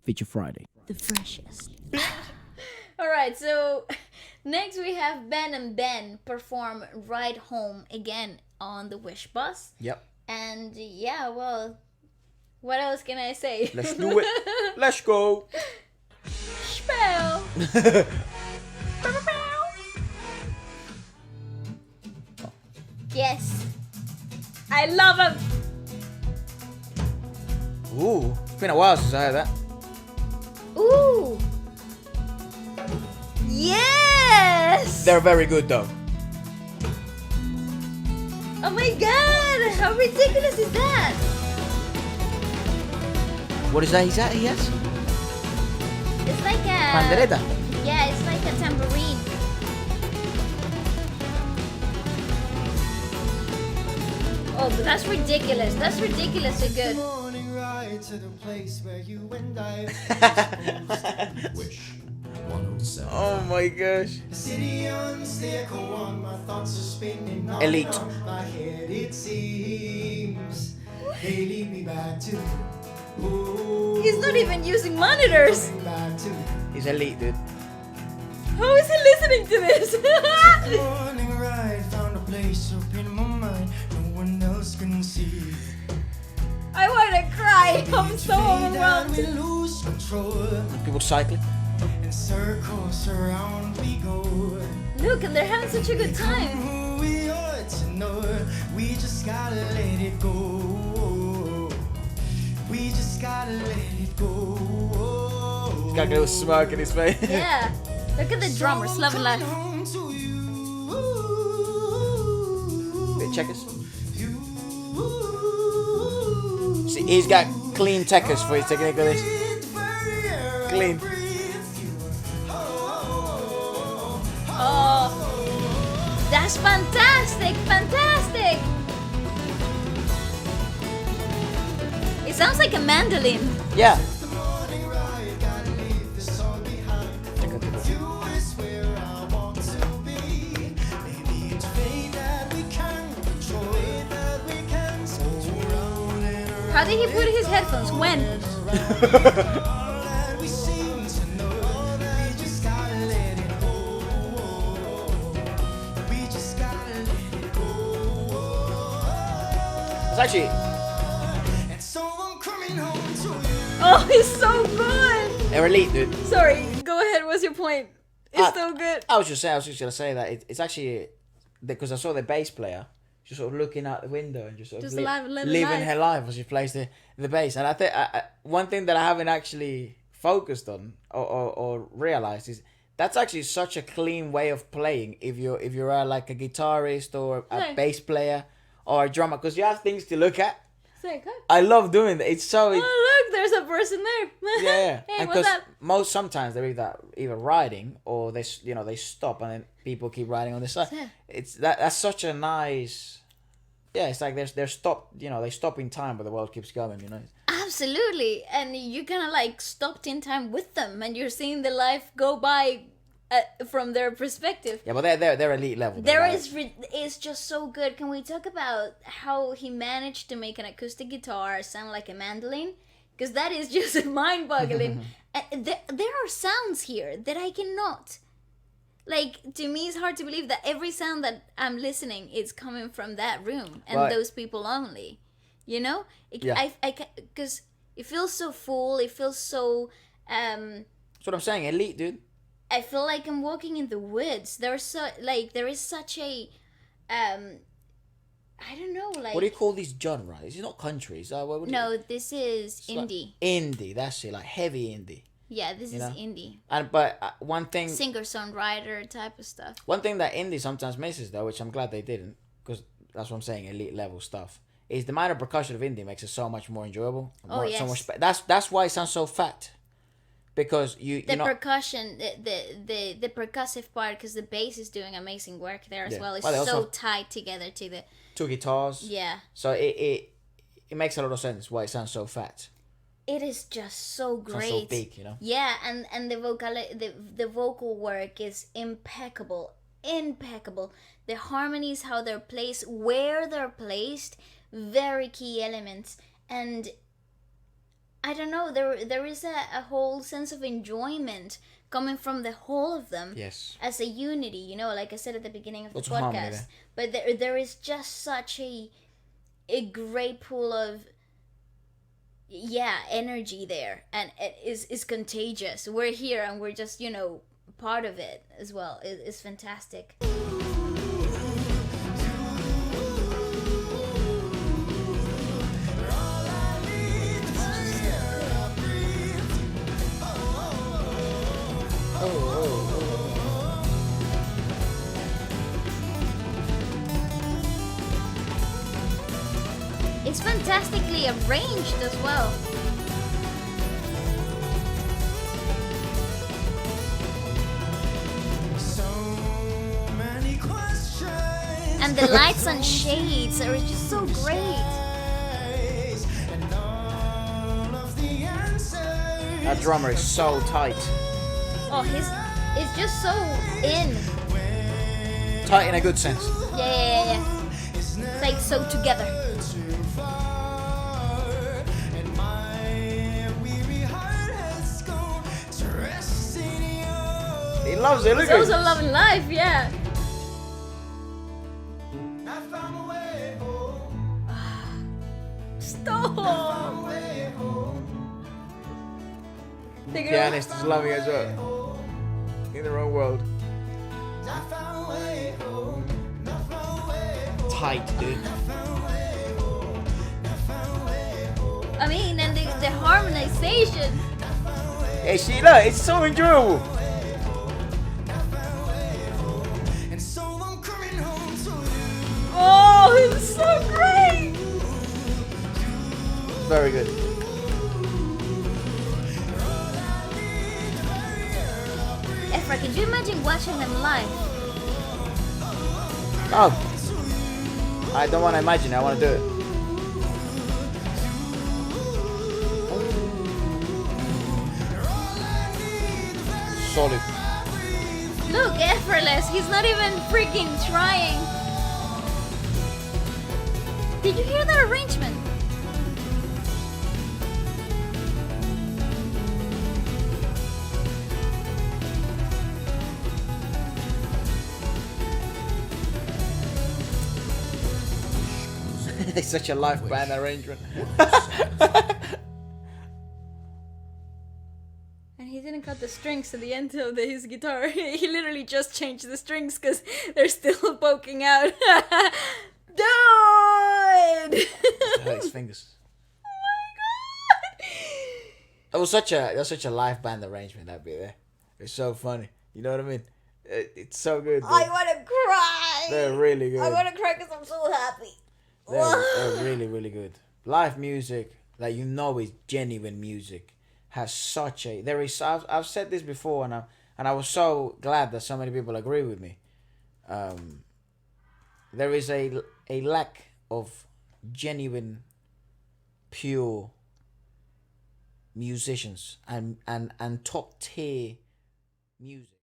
Feature Friday. The freshest. Alright, so next we have Ben and Ben perform Ride Home again on the Wish bus. Yep. And yeah, well, what else can I say? Let's do it. Let's go. Spell. Yes. I love him. Ooh, it's been a while since I heard that. Ooh. Yes. They're very good though. Oh my god, how ridiculous is that? What is that? Is that yes? It's like a Pandereta. Yeah, it's like a tambourine. Oh, but that's ridiculous. That's ridiculously good. Morning ride to the place where you and I Wish 107. Oh my gosh. The city on the stair go on, my thoughts are spinning all Elite. around my head. It seems they lead me back to. Ooh, He's not even using monitors. coming back to. He's elite, dude. How is he listening to this? Morning ride, found a place up in my mind no one else can see. I want to cry. I'm so We overwhelmed. lose control. People cycling. In circles around we go. Look, and they're having such a good time. Who we ought to know. We just gotta let it go. We just gotta let it go. He's got a little smirk in his face. Yeah. Look at the drummers, love and life. Home to you. Bit checkers. See, he's got clean checkers for his technique of this. Clean. Oh, that's fantastic, fantastic. It sounds like a mandolin. Yeah. How did he put his headphones? When? It's actually. Oh, he's so good. They're elite, dude. Sorry, go ahead. What's your point? It's so good. I was just gonna say that it's actually because I saw the bass player just sort of looking out the window and just sort of Just living living life. her life as she plays the bass. And I think one thing that I haven't actually focused on or realized is that's actually such a clean way of playing if you're like a guitarist or a Right. bass player or a drummer, because you have things to look at. Say, good. I love doing that. It's so Oh, look, there's a person there. yeah. Hey, And what's up? sometimes they're either riding or they stop and then people keep riding on the side. Yeah. It's that's such a nice. Yeah, it's like they're stopped. They stop in time, but the world keeps going. Absolutely, and you kind of like stopped in time with them, and you're seeing the life go by from their perspective. Yeah, but they're elite level. It's just so good. Can we talk about how he managed to make an acoustic guitar sound like a mandolin? Because that is just mind-boggling. There are sounds here that I cannot. Like, to me, it's hard to believe that every sound that I'm listening is coming from that room and Right. those people only. You know? Yeah. Because it feels so full. It feels so. That's what I'm saying. Elite, dude. I feel like I'm walking in the woods. There is such a. I don't know, like. What do you call these genres? It's not countries. No, this is like indie. Indie. That's it. Like heavy indie. Yeah, this is know? indie. But one thing. Singer-songwriter type of stuff. One thing that indie sometimes misses, though, which I'm glad they didn't, because that's what I'm saying, elite level stuff, is the minor percussion of indie makes it so much more enjoyable. Yes. So much, that's why it sounds so fat. Because The percussion, the percussive part, because the bass is doing amazing work there as Yeah. well. It's Well, they so also- tied together to the. two guitars. Yeah. So it makes a lot of sense why it sounds so fat. It is just so It great. sounds so big, Yeah, and the vocal work is impeccable. The harmonies, how they're placed, where they're placed, very key elements. And I don't know, there is a whole sense of enjoyment coming from the whole of them. Yes. As a unity, you know, like I said at the beginning of Lots the of harmony podcast. there. But there is just such a great pool of energy there, and it is contagious. We're here and we're just, you know, part of it as well. It's fantastic. It's fantastically arranged as well. So many questions. And the lights and shades are just so great. And all of the answers. That drummer is so tight. Oh, it's just so in. Tight in a good sense. Yeah. It's like so together. Too far, and my weary heart has gone to rest in you. He loves it. Look It's at also him. loving life, yeah. I found a way home. Stop. Found a way home. The girl- Pianist is loving it as well. In their own world. I found a way home. I found a way home. Tight, dude. I mean, and the harmonization. Hey, Sheila, it's so enjoyable. And so I'm coming home to you. Oh, it's so great. Very good. Efra, can you imagine watching them live? Oh. I don't want to imagine it. I want to do it. Solid. Look, effortless. He's not even freaking trying. Did you hear that arrangement? It's such a live band arrangement. And he didn't cut the strings to the end of his guitar. He literally just changed the strings because they're still poking out. Dude! His fingers. Oh my god! That was such a live band arrangement. That bit there. It's so funny. You know what I mean? It's so good. Dude. I want to cry! They're really good. I want to cry because I'm so happy. They're really, really good. Live music, like you know, is genuine music. Has such a I've said this before, and I was so glad that so many people agree with me. There is a lack of genuine, pure musicians and top tier music.